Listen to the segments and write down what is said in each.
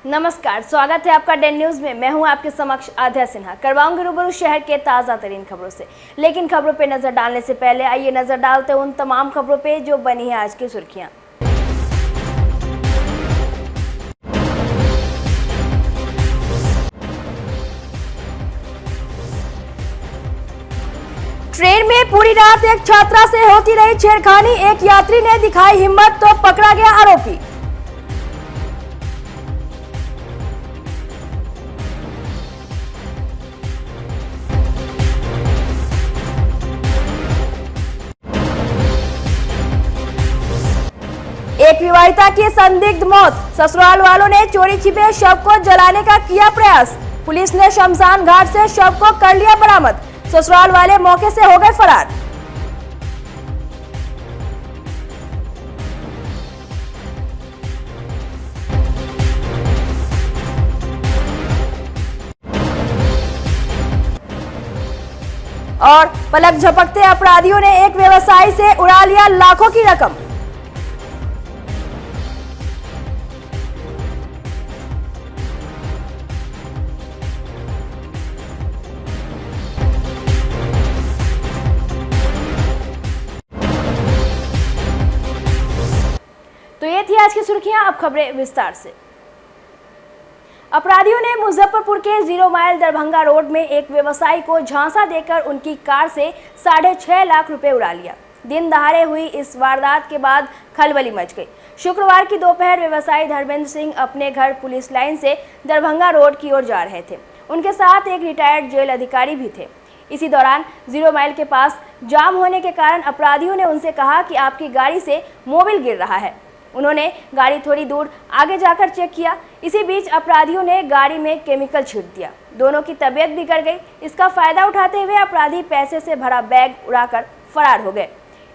नमस्कार, स्वागत है आपका डेन न्यूज में। मैं हूं आपके समक्ष आध्या सिन्हा। करवाऊंगी रूबरू शहर के ताज़ा तरीन खबरों से, लेकिन खबरों पे नजर डालने से पहले आइए नजर डालते हैं उन तमाम खबरों पे जो बनी है आज की सुर्खियां। ट्रेन में पूरी रात एक छात्रा से होती रही छेड़खानी, एक यात्री ने दिखाई हिम्मत तो पकड़ा गया आरोपी। एक विवाहिता की संदिग्ध मौत, ससुराल वालों ने चोरी छिपे शव को जलाने का किया प्रयास। पुलिस ने शमशान घाट से शव को कर लिया बरामद। ससुराल वाले मौके से हो गए फरार। और पलक झपकते अपराधियों ने एक व्यवसायी से उड़ा लिया लाखों की रकम। तो ये थी आज की सुर्खियां, अब खबरें विस्तार से। अपराधियों ने मुजफ्फरपुर के 0 माइल दरभंगा रोड में एक व्यवसायी को झांसा देकर उनकी कार से 6.5 लाख रुपए उड़ा लिया। दिन दहाड़े हुई इस वारदात के बाद खलबली मच गई। शुक्रवार की दोपहर व्यवसायी धर्मेंद्र सिंह अपने घर पुलिस लाइन से दरभंगा रोड की ओर जा रहे थे। उनके साथ एक रिटायर्ड जेल अधिकारी भी थे। इसी दौरान 0 माइल के पास जाम होने के कारण अपराधियों ने उनसे कहा कि आपकी गाड़ी से मोबिल गिर रहा है। उन्होंने गाड़ी थोड़ी दूर आगे जाकर चेक किया। इसी बीच अपराधियों ने गाड़ी में केमिकल छींट दिया। दोनों की तबीयत बिगड़ गई। इसका फायदा उठाते हुए अपराधी पैसे से भरा बैग उड़ाकर फरार हो गए।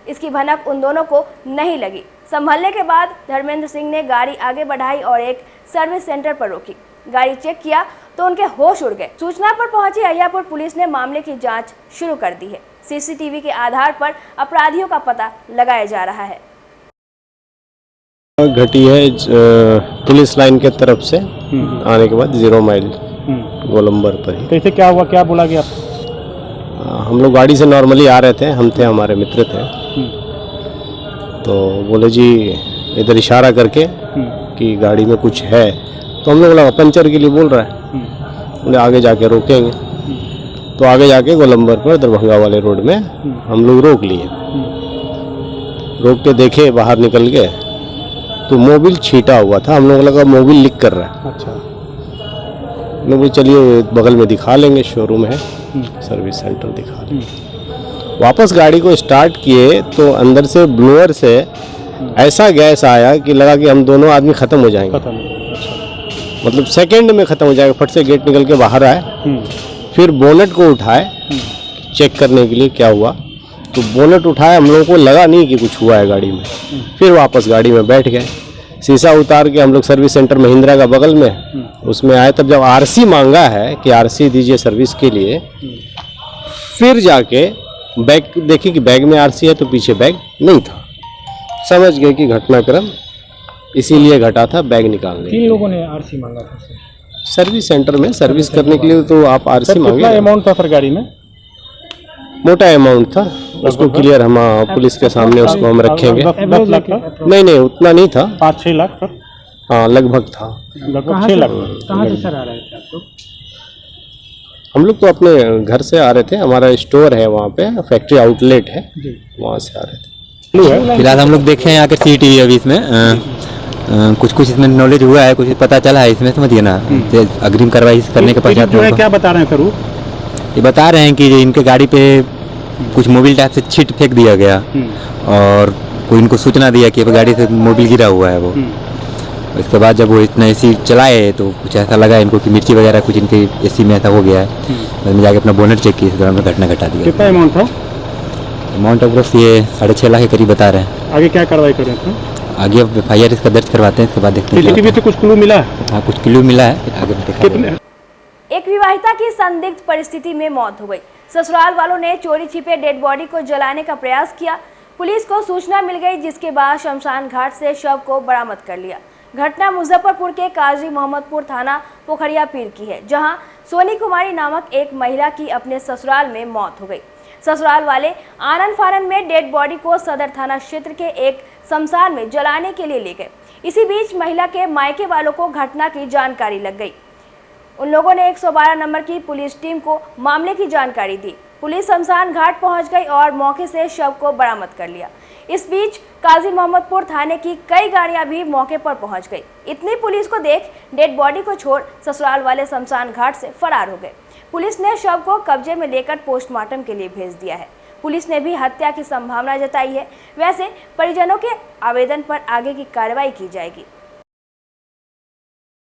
इसकी भनक उन दोनों को नहीं लगी। संभलने के बाद धर्मेंद्र सिंह ने गाड़ी आगे बढ़ाई और एक सर्विस सेंटर पर रोकी। गाड़ी चेक किया तो उनके होश उड़ गए। सूचना पर पहुंची अहियापुर पुलिस ने मामले की जाँच शुरू कर दी है। CCTV के आधार पर अपराधियों का पता लगाया जा रहा है। घटी है पुलिस लाइन के तरफ से आने के बाद 0 माइल गोलंबर पर ही। कैसे क्या हुआ, क्या बोला गया? हम लोग गाड़ी से नॉर्मली आ रहे थे, हम थे, हमारे मित्र थे, तो बोले जी इधर इशारा करके कि गाड़ी में कुछ है, तो हम लोग लगा पंचर के लिए बोल रहा है, बोले आगे जाके रोकेंगे। तो आगे जाके गोलंबर पर दरभंगा वाले रोड में हम लोग रोक लिए। रोक के देखे बाहर निकल के तो मोबिल छीटा हुआ था। हम लोग लगा मोबिल लीक कर रहा है। अच्छा, लोग चलिए बगल में दिखा लेंगे, शोरूम है, सर्विस सेंटर दिखा लेंगे। वापस गाड़ी को स्टार्ट किए तो अंदर से ब्लोअर से ऐसा गैस आया कि लगा कि हम दोनों आदमी ख़त्म हो जाएंगे। अच्छा। मतलब सेकंड में ख़त्म हो जाएगा। फट से गेट निकल के बाहर आए, फिर बोनेट को उठाए चेक करने के लिए क्या हुआ। तो बोनेट उठाया, हम लोगों को लगा नहीं कि कुछ हुआ है गाड़ी में। फिर वापस गाड़ी में बैठ गए। शीशा उतार के हम लोग सर्विस सेंटर महिंद्रा का बगल में उसमें आए। तब जब RC मांगा है कि RC दीजिए सर्विस के लिए, फिर जाके बैग देखी कि बैग में RC है, तो पीछे बैग नहीं था। समझ गए कि घटनाक्रम इसीलिए घटा था, बैग निकालने। किन लोगों ने RC मांगा था? सर्विस सेंटर में सर्विस करने के लिए तो आप RC मांगे। कितना अमाउंट था सर गाड़ी में? मोटा अमाउंट था, उसको क्लियर हम पुलिस के सामने उसको हम रखेंगे। 10 लाख था? नहीं, उतना नहीं था, 5-6 लाख सर? हाँ, लगभग था, लगभग 6 लाख। कहाँ से सर आ रहे थे आप लोग? हम लोग तो अपने घर से आ रहे थे। हमारा स्टोर है वहाँ पे, फैक्ट्री आउटलेट है, वहाँ से आ रहे थे। फिलहाल हम लोग देखे हैं आकर CCTV अभी इसमें कुछ इसमें नॉलेज हुआ है, कुछ पता चला है इसमें, समझिए ना। अग्रिम कार्रवाई करने के पश्चात जो है क्या बता रहे हैं सर? ये बता रहे हैं कि इनके गाड़ी पे कुछ मोबिल टाइप से छीट फेंक दिया गया और कोई इनको सूचना दिया कि गाड़ी से मोबिल गिरा हुआ है वो। इसके बाद जब वो इतना AC चलाए तो कुछ ऐसा लगा इनको कि मिर्ची वगैरह कुछ इनके AC में ऐसा हो गया है। मैंने जाके अपना बोनेट चेक किया, इस दौरान घटना घटा दिया। कितना अमाउंट था? अमाउंट ऑफ ये 6.5 लाख के करीब बता रहे हैं। आगे क्या कार्रवाई करें सर? आगे FIR इसका दर्ज करवाते हैं, इसके बाद देखते हैं। CCTV से कुछ क्लू मिला है? हाँ, कुछ क्लू मिला है, आगे देखा। एक विवाहिता की संदिग्ध परिस्थिति में मौत हो गई। ससुराल वालों ने चोरी छिपे डेड बॉडी को जलाने का प्रयास किया। पुलिस को सूचना मिल गई, जिसके बाद शमशान घाट से शव को बरामद कर लिया। घटना मुजफ्फरपुर के काजी मोहम्मदपुर थाना पोखरिया पीर की है, जहां सोनी कुमारी नामक एक महिला की अपने ससुराल में मौत हो गई। ससुराल वाले आनन फानन में डेड बॉडी को सदर थाना क्षेत्र के एक शमशान में जलाने के लिए ले गए। इसी बीच महिला के मायके वालों को घटना की जानकारी लग गई। उन लोगों ने 112 नंबर की पुलिस टीम को मामले की जानकारी दी। पुलिस शमशान घाट पहुंच गई और मौके से शव को बरामद कर लिया। इस बीच काजी मोहम्मदपुर थाने की कई गाड़ियां भी मौके पर पहुंच गई। इतनी पुलिस को देख डेड बॉडी को छोड़ ससुराल वाले शमशान घाट से फरार हो गए। पुलिस ने शव को कब्जे में लेकर पोस्टमार्टम के लिए भेज दिया है। पुलिस ने भी हत्या की संभावना जताई है। वैसे परिजनों के आवेदन पर आगे की कार्रवाई की जाएगी।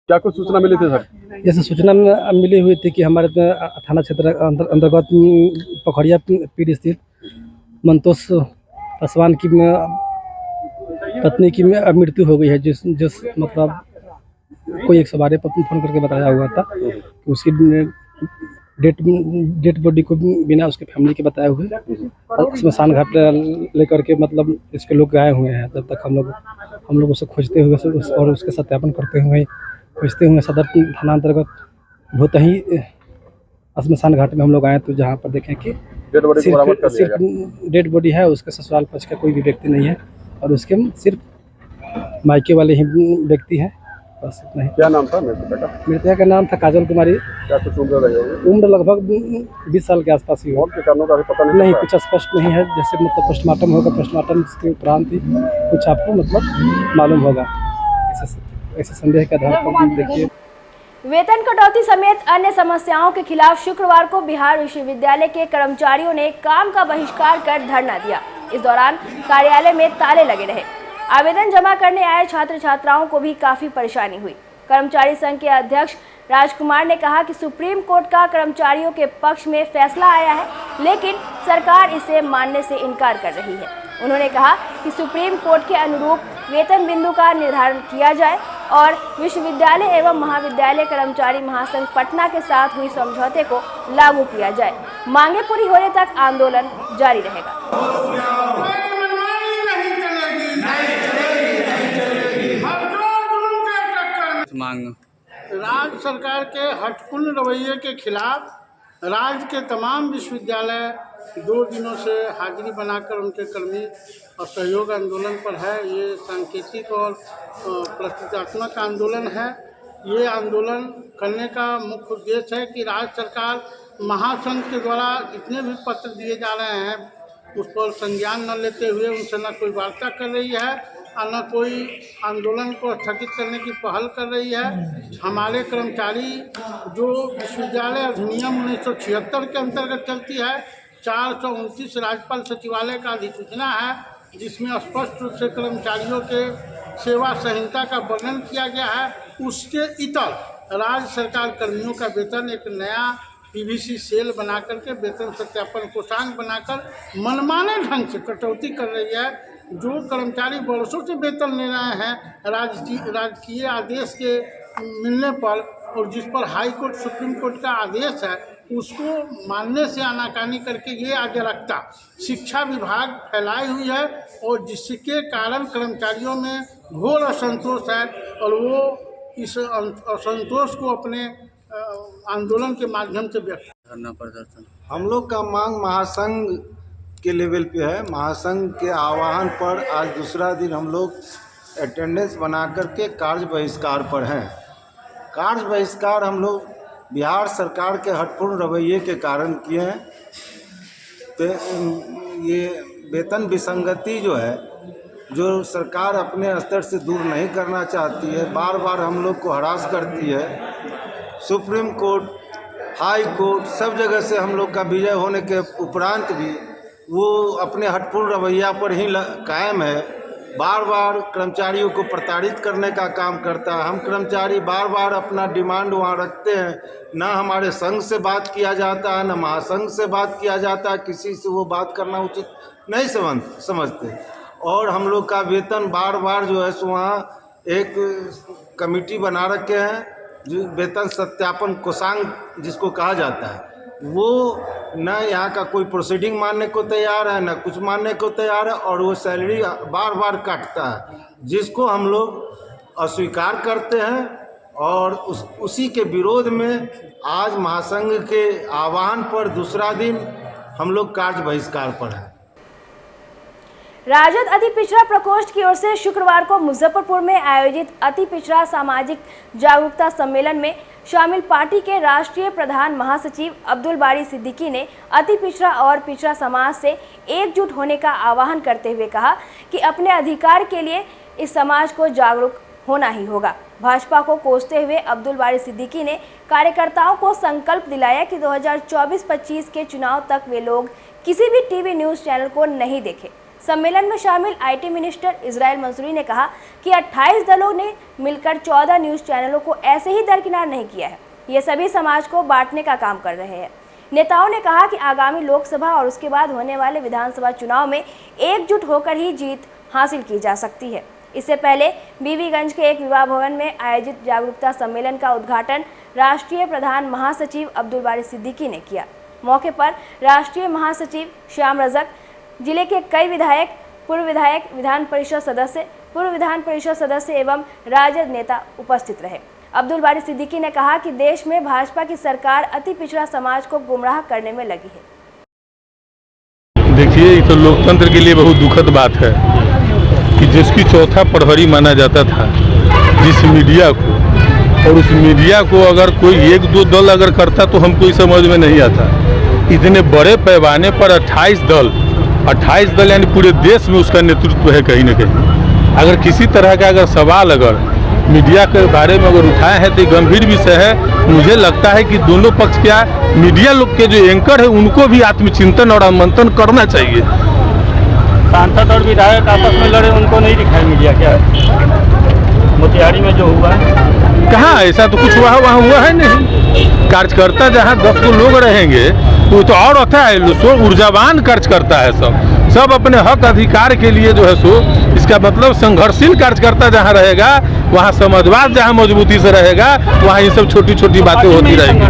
क्या कुछ सूचना मिली थी सर? जैसे सूचना मिली हुई थी कि हमारे थाना क्षेत्र अंतर्गत पोखरिया पीर स्थित मंतोष पासवान की पत्नी की मृत्यु हो गई है, जिस मतलब कोई 112 पर फोन करके बताया हुआ था कि उसकी डेड बॉडी को बिना उसके फैमिली के बताए हुए और शमशान घाट लेकर के मतलब इसके लोग गए हुए हैं। तब तक हम लोग उसे खोजते हुए और उसके सत्यापन करते हुए सदर थाना अंतर्गत भोतही शमशान घाट में हम लोग आए, तो जहाँ पर देखें कि सिर्फ डेड बॉडी है, उसके ससुराल पक्ष का कोई भी व्यक्ति नहीं है और उसके सिर्फ मायके वाले ही व्यक्ति हैं, बस इतना ही। क्या नाम था मृतका का? मृतका का नाम था काजल कुमारी। क्या कुछ उम्र रही होगी? उम्र लगभग 20 साल के आसपास ही हो। मौत के कारणों का भी पता नहीं, कुछ स्पष्ट नहीं है। जैसे मतलब पोस्टमार्टम होगा, पोस्टमार्टम के उपरांत ही कुछ आपको मतलब मालूम होगा। ऐसे संदेह के आधार पर देखिए। वेतन कटौती समेत अन्य समस्याओं के खिलाफ शुक्रवार को बिहार विश्वविद्यालय के कर्मचारियों ने काम का बहिष्कार कर धरना दिया। इस दौरान कार्यालय में ताले लगे रहे। आवेदन जमा करने आए छात्र छात्राओं को भी काफी परेशानी हुई। कर्मचारी संघ के अध्यक्ष राजकुमार ने कहा कि सुप्रीम कोर्ट का कर्मचारियों के पक्ष में फैसला आया है, लेकिन सरकार इसे मानने से इनकार कर रही है। उन्होंने कहा कि सुप्रीम कोर्ट के अनुरूप वेतन बिंदु का निर्धारण किया जाए और विश्वविद्यालय एवं महाविद्यालय कर्मचारी महासंघ पटना के साथ हुई समझौते को लागू किया जाए। मांगे पूरी होने तक आंदोलन जारी रहेगा। राज्य सरकार के हठपूर्ण रवैये के खिलाफ राज्य के तमाम विश्वविद्यालय 2 दिनों से हाजिरी बनाकर उनके कर्मी और सहयोग आंदोलन पर है। ये सांकेतिक और प्रतीकात्मक आंदोलन है। ये आंदोलन करने का मुख्य उद्देश्य है कि राज्य सरकार महासंघ के द्वारा जितने भी पत्र दिए जा रहे हैं उस पर संज्ञान न लेते हुए उनसे न कोई वार्ता कर रही है और न कोई आंदोलन को स्थगित करने की पहल कर रही है। हमारे कर्मचारी जो विश्वविद्यालय अधिनियम 1976 के अंतर्गत चलती है, 429 राज्यपाल सचिवालय का अधिसूचना है, जिसमें स्पष्ट रूप से कर्मचारियों के सेवा संहिता का वर्णन किया गया है। उसके इतर राज्य सरकार कर्मियों का वेतन एक नया पीवीसी सेल बना करके वेतन सत्यापन कोषांग बनाकर मनमाने ढंग से कटौती कर रही है। जो कर्मचारी वर्षों से वेतन ले रहे हैं राजकीय आदेश के मिलने पर और जिस पर हाई कोर्ट सुप्रीम कोर्ट का आदेश है, उसको मानने से आनाकानी करके ये अराजकता शिक्षा विभाग फैलाई हुई है और जिसके कारण कर्मचारियों में घोर असंतोष है और वो इस असंतोष को अपने आंदोलन के माध्यम से व्यक्त करना प्रदर्शन। हम लोग का मांग महासंघ के लेवल पे है। महासंघ के आह्वान पर आज दूसरा दिन हम लोग अटेंडेंस बना करके कार्य बहिष्कार पर हैं। कार्य बहिष्कार हम लोग बिहार सरकार के हठपूर्ण रवैये के कारण किए हैं। तो ये वेतन विसंगति जो है, जो सरकार अपने स्तर से दूर नहीं करना चाहती है, बार बार हम लोग को हरास करती है। सुप्रीम कोर्ट, हाई कोर्ट, सब जगह से हम लोग का विजय होने के उपरांत भी वो अपने हठपूर्ण रवैया पर ही कायम है। बार बार कर्मचारियों को प्रताड़ित करने का काम करता है। हम कर्मचारी बार बार अपना डिमांड वहाँ रखते हैं, ना हमारे संघ से बात किया जाता है, ना महासंघ से बात किया जाता है। किसी से वो बात करना उचित नहीं समझते और हम लोग का वेतन बार बार जो है सो वहाँ एक कमेटी बना रखे हैं, जो वेतन सत्यापन कोषांग जिसको कहा जाता है, वो न यहाँ का कोई प्रोसीडिंग मानने को तैयार है, न कुछ मानने को तैयार है और वो सैलरी बार बार काटता है, जिसको हम लोग अस्वीकार करते हैं और उसी के विरोध में आज महासंघ के आह्वान पर दूसरा दिन हम लोग कार्य बहिष्कार पर हैं। राजद अति पिछड़ा प्रकोष्ठ की ओर से शुक्रवार को मुजफ्फरपुर में आयोजित अति पिछड़ा सामाजिक जागरूकता सम्मेलन में शामिल पार्टी के राष्ट्रीय प्रधान महासचिव अब्दुल बारी सिद्दीकी ने अति पिछड़ा और पिछड़ा समाज से एकजुट होने का आह्वान करते हुए कहा कि अपने अधिकार के लिए इस समाज को जागरूक होना ही होगा। भाजपा को कोसते हुए अब्दुल बारी सिद्दीकी ने कार्यकर्ताओं को संकल्प दिलाया कि 2024-25 के चुनाव तक वे लोग किसी भी टीवी न्यूज चैनल को नहीं देखें। सम्मेलन में शामिल आईटी मिनिस्टर इजराइल मंसूरी ने कहा कि 28 दलों ने मिलकर 14 न्यूज चैनलों को ऐसे ही दरकिनार नहीं किया है, ये सभी समाज को बांटने का काम कर रहे हैं। नेताओं ने कहा कि आगामी लोकसभा और उसके बाद होने वाले विधानसभा चुनाव में एकजुट होकर ही जीत हासिल की जा सकती है। इससे पहले बीबीगंज के एक विवाह भवन में आयोजित जागरूकता सम्मेलन का उद्घाटन राष्ट्रीय प्रधान महासचिव अब्दुल बारी सिद्दीकी ने किया। मौके पर राष्ट्रीय महासचिव श्याम रजक, जिले के कई विधायक, पूर्व विधायक, विधान परिषद सदस्य एवं राजद नेता उपस्थित रहे। अब्दुल बारी सिद्दीकी ने कहा कि देश में भाजपा की सरकार अति पिछड़ा समाज को गुमराह करने में लगी है। देखिए, ये तो लोकतंत्र के लिए बहुत दुखद बात है कि जिसकी चौथा प्रहरी माना जाता था, जिस मीडिया को, और उस मीडिया को अगर कोई एक दो दल अगर करता तो हमको समझ में नहीं आता। इतने बड़े पैमाने पर 28 दल यानी पूरे देश में उसका नेतृत्व है कहीं न कहीं। अगर किसी तरह का अगर सवाल अगर मीडिया के बारे में अगर उठाए हैं तो गंभीर विषय है। मुझे लगता है कि दोनों पक्ष क्या मीडिया लोग के जो एंकर है उनको भी आत्मचिंतन और मंथन करना चाहिए। सांसद और विधायक आपस में लड़े, उनको नहीं दिखाई मीडिया क्या? मोतिहारी में जो हुआ कहाँ ऐसा तो कुछ वहाँ हुआ है नहीं। कार्यकर्ता जहाँ 10 लोग रहेंगे वो तो और होता है, सो ऊर्जावान कार्यकर्ता है, सब अपने हक अधिकार के लिए जो है सो, इसका मतलब संघर्षशील कार्यकर्ता जहाँ रहेगा वहाँ समाजवाद जहाँ मजबूती से रहेगा वहाँ ये सब छोटी छोटी बातें होती रहेंगी।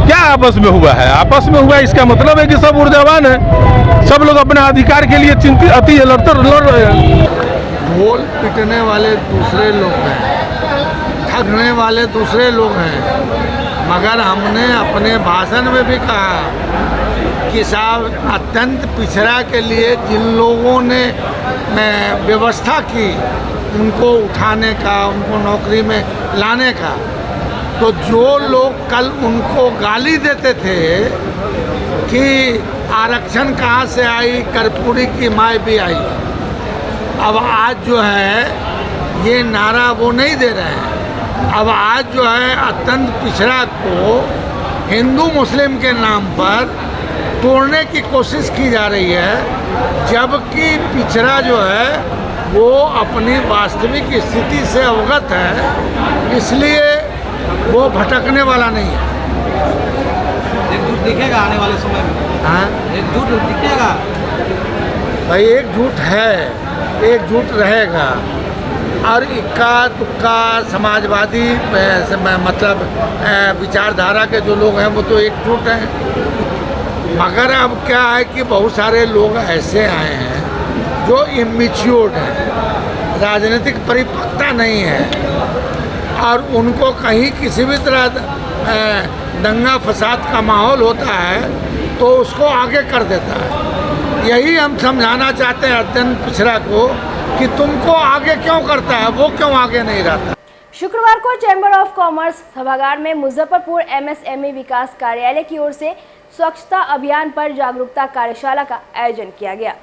क्या आपस में हुआ है? आपस में हुआ इसका मतलब है कि सब ऊर्जावान है, सब लोग अपने अधिकार के लिए चिंतित अति लड़ रहे हैं। ढोल पीटने वाले दूसरे लोग हैं, ठगने वाले दूसरे लोग हैं, मगर हमने अपने भाषण में भी कहा कि साहब अत्यंत पिछड़ा के लिए जिन लोगों ने व्यवस्था की उनको उठाने का, उनको नौकरी में लाने का, तो जो लोग कल उनको गाली देते थे कि आरक्षण कहाँ से आई, कर्पूरी की माय भी आई, अब आज जो है ये नारा वो नहीं दे रहे हैं। अब आज जो है अत्यंत पिछड़ा को हिंदू मुस्लिम के नाम पर तोड़ने की कोशिश की जा रही है, जबकि पिछड़ा जो है वो अपनी वास्तविक स्थिति से अवगत है, इसलिए वो भटकने वाला नहीं है। एकजुट दिखेगा आने वाले समय में? हाँ, एकजुट दिखेगा भाई, एकजुट है, एकजुट रहेगा। और इक्का दुक्का समाजवादी मतलब विचारधारा के जो लोग हैं वो तो एकजुट हैं, मगर अब क्या है कि बहुत सारे लोग ऐसे आए हैं जो इमेच्योर्ड हैं, राजनीतिक परिपक्वता नहीं है, और उनको कहीं किसी भी तरह दंगा फसाद का माहौल होता है तो उसको आगे कर देता है। यही हम समझाना चाहते हैं अत्यंत पिछड़ा को कि तुमको आगे क्यों करता है, वो क्यों आगे नहीं रहता। शुक्रवार को चैम्बर ऑफ कॉमर्स सभागार में मुजफ्फरपुर एमएसएमई विकास कार्यालय की ओर से स्वच्छता अभियान पर जागरूकता कार्यशाला का आयोजन किया गया।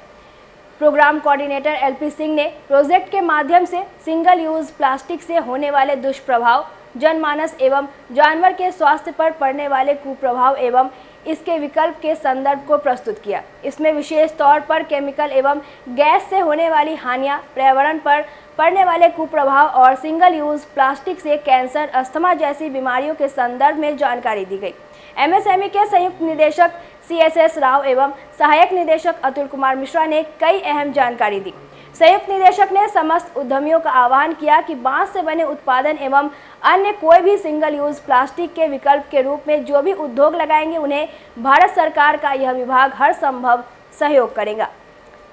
प्रोग्राम कोऑर्डिनेटर एलपी सिंह ने प्रोजेक्ट के माध्यम से सिंगल यूज प्लास्टिक से होने वाले दुष्प्रभाव, जनमानस एवं जानवर के स्वास्थ्य पर पड़ने वाले कुप्रभाव एवं इसके विकल्प के संदर्भ को प्रस्तुत किया। इसमें विशेष तौर पर केमिकल एवं गैस से होने वाली हानियां, पर्यावरण पर पड़ने वाले कुप्रभाव और सिंगल यूज प्लास्टिक से कैंसर, अस्थमा जैसी बीमारियों के संदर्भ में जानकारी दी गई। एमएसएमई के संयुक्त निदेशक CSS राव एवं सहायक निदेशक अतुल कुमार मिश्रा ने कई अहम जानकारी दी। संयुक्त निदेशक ने समस्त उद्यमियों का आह्वान किया कि बांस से बने उत्पादन एवं अन्य कोई भी सिंगल यूज प्लास्टिक के विकल्प के रूप में जो भी उद्योग लगाएंगे उन्हें भारत सरकार का यह विभाग हर संभव सहयोग करेगा।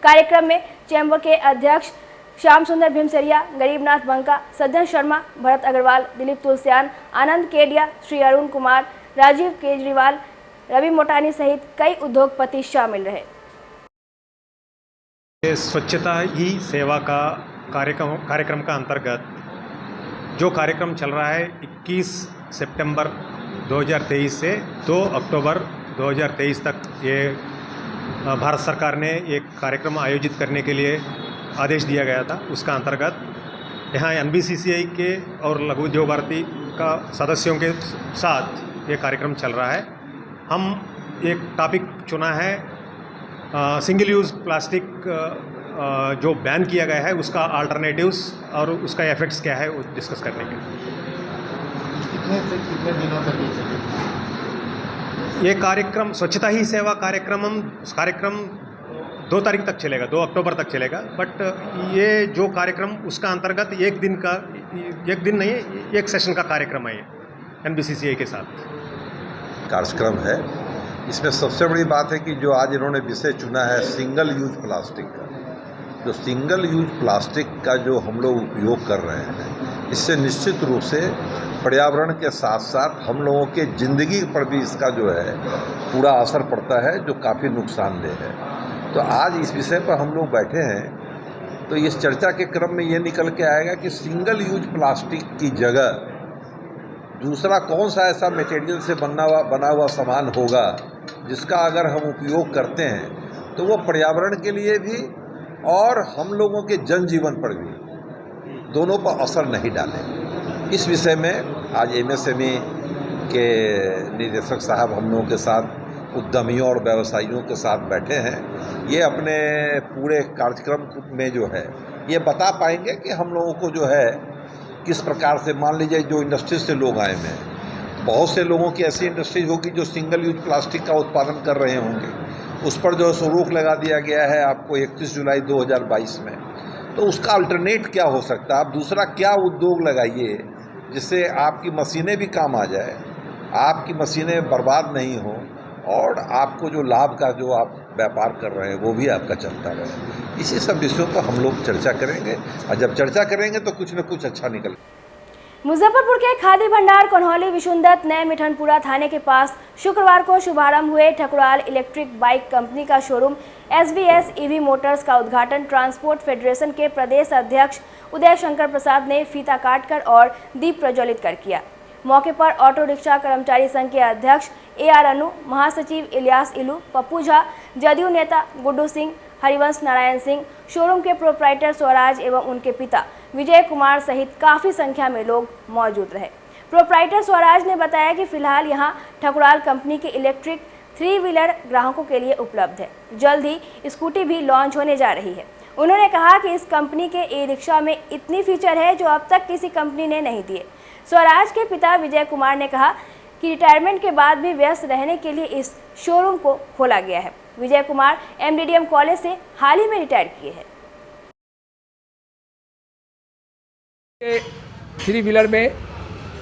कार्यक्रम में चैम्बर के अध्यक्ष श्याम सुंदर भीमसरिया, गरीबनाथ बंका, सज्जन शर्मा, भरत अग्रवाल, दिलीप तुलसियान, आनंद केडिया, श्री अरुण कुमार, राजीव केजरीवाल, रवि मोटानी सहित कई उद्योगपति शामिल रहे। स्वच्छता ही सेवा का कार्यक्रम का अंतर्गत जो कार्यक्रम चल रहा है 21 सितंबर 2023 से 2 अक्टूबर 2023 तक, ये भारत सरकार ने एक कार्यक्रम आयोजित करने के लिए आदेश दिया गया था। उसका अंतर्गत यहाँ NBCCI के और लघु उद्योग भारती का सदस्यों के साथ ये कार्यक्रम चल रहा है। हम एक टॉपिक चुना है सिंगल यूज़ प्लास्टिक जो बैन किया गया है उसका अल्टरनेटिव्स और उसका इफेक्ट्स क्या है वो डिस्कस करने के लिए। कितने दिनों तक ये कार्यक्रम स्वच्छता ही सेवा कार्यक्रम 2 तारीख तक चलेगा, 2 अक्टूबर तक चलेगा। बट ये जो कार्यक्रम उसका अंतर्गत एक दिन नहीं है, एक सेशन का कार्यक्रम है ये NBCCI के साथ कार्यक्रम है। इसमें सबसे बड़ी बात है कि जो आज इन्होंने विषय चुना है सिंगल यूज प्लास्टिक का, जो सिंगल यूज प्लास्टिक का जो हम लोग उपयोग कर रहे हैं, इससे निश्चित रूप से पर्यावरण के साथ साथ हम लोगों के ज़िंदगी पर भी इसका जो है पूरा असर पड़ता है, जो काफ़ी नुकसानदेह है। तो आज इस विषय पर हम लोग बैठे हैं, तो इस चर्चा के क्रम में ये निकल के आएगा कि सिंगल यूज प्लास्टिक की जगह दूसरा कौन सा ऐसा मटेरियल से बना हुआ सामान होगा जिसका अगर हम उपयोग करते हैं तो वो पर्यावरण के लिए भी और हम लोगों के जनजीवन पर भी दोनों पर असर नहीं डालेंगे। इस विषय में आज MSME के निदेशक साहब हम लोगों के साथ उद्यमियों और व्यवसायियों के साथ बैठे हैं। ये अपने पूरे कार्यक्रम में जो है ये बता पाएंगे कि हम लोगों को जो है किस प्रकार से, मान लीजिए जो इंडस्ट्रीज से लोग आए हैं, बहुत से लोगों की ऐसी इंडस्ट्रीज होगी जो सिंगल यूज प्लास्टिक का उत्पादन कर रहे होंगे, उस पर जो है रोक लगा दिया गया है आपको 31 जुलाई 2022 में। तो उसका अल्टरनेट क्या हो सकता है? आप दूसरा क्या उद्योग लगाइए जिससे आपकी मशीनें भी काम आ जाए, आपकी मशीनें बर्बाद नहीं हो और आपको जो लाभ का जो आप व्यापार कर रहे हैं वो भी आपका चलता रहे। इसी सब विषयों पर हम लोग चर्चा करेंगे और जब चर्चा करेंगे तो कुछ न कुछ अच्छा निकल। मुजफ्फरपुर के खादी भंडार कन्हौली विशुनदत्त नए मिठनपुरा थाने के पास शुक्रवार को शुभारंभ हुए ठकुराल इलेक्ट्रिक बाइक कंपनी का शोरूम SVS EV मोटर्स का उद्घाटन ट्रांसपोर्ट फेडरेशन के प्रदेश अध्यक्ष उदय शंकर प्रसाद ने फीता काटकर और दीप प्रज्वलित कर किया। मौके पर ऑटो रिक्शा कर्मचारी संघ के अध्यक्ष AR अनु, महासचिव इलियास इलू, पप्पू झा, जदयू नेता गुड्डू सिंह, हरिवंश नारायण सिंह, शोरूम के प्रोप्राइटर स्वराज एवं उनके पिता विजय कुमार सहित काफ़ी संख्या में लोग मौजूद रहे। प्रोप्राइटर स्वराज ने बताया कि फिलहाल यहां ठकुराल कंपनी के इलेक्ट्रिक 3 व्हीलर ग्राहकों के लिए उपलब्ध है। जल्द ही स्कूटी भी लॉन्च होने जा रही है। उन्होंने कहा कि इस कंपनी के ई-रिक्शा में इतनी फीचर है जो अब तक किसी कंपनी ने नहीं दिए। स्वराज के पिता विजय कुमार ने कहा कि रिटायरमेंट के बाद भी व्यस्त रहने के लिए इस शोरूम को खोला गया है। विजय कुमार MDDM कॉलेज से हाल ही में रिटायर किए हैं। 3 व्हीलर में